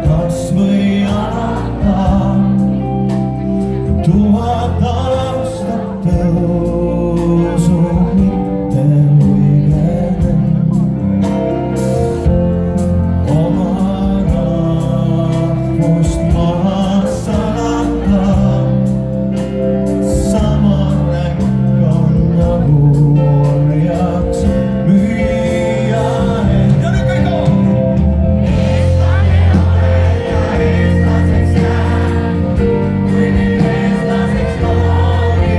kas või alata 1000 aastat tõusub mitte õigene. Oma rahvust maha salata, sama ränk on nagu orjaks müüa end. Ja nüüd kõik on! Eestlane olen ja eestlaseks jään, kui mind eestlaseks loodi.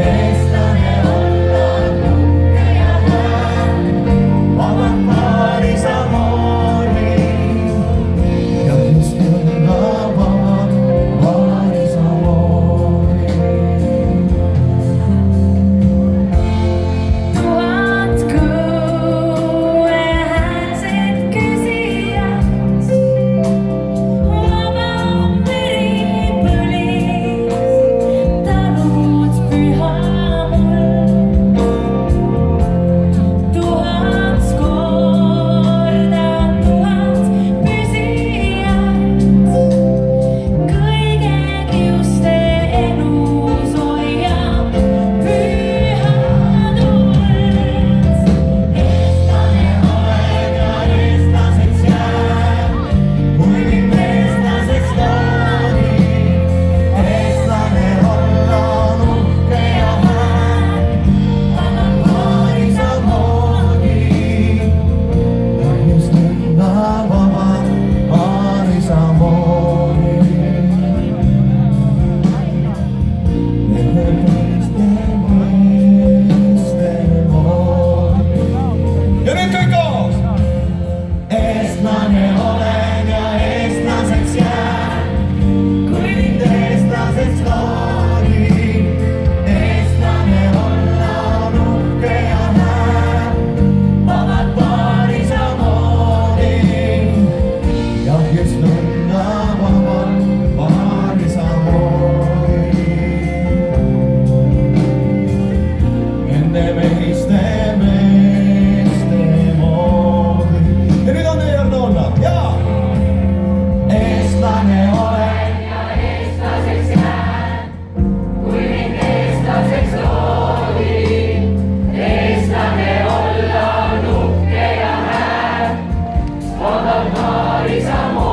Eestlane olla uhke ja hää, vabad paari samamoodi. Ja just nõnda vabad paari samamoodi. 1000 kõuehäälset küsijat, vaba meri põlis, talud püha muld. 1000 korda 1000 püsijat, kõige kiuste elus hoiab püha tuld. Eestlane olen ja eestlaseks jään, Kui mind eestlaseks loodi. Eestlane olla on uhke ja hää, vabad paari samamoodi. Ja just nõnda vabad paari samamoodi. Nende teiste moodi. Ja nüüd kõik koos! Eestlane olen ja eestlaseks jään, kui mind eestlaseks loodi. Eestlane olla on uhke ja hää, vabad paari samamoodi. Ja just nõnda vabad paari samamoodi. Nende meeste moodi. Ja nüüd on teie juurde olla. Jaa! Eestlane olen ja eestlaseks jään, kui mind eestlaseks loodi. Eestlane olla on uhke ja hää, vabad paari samamoodi.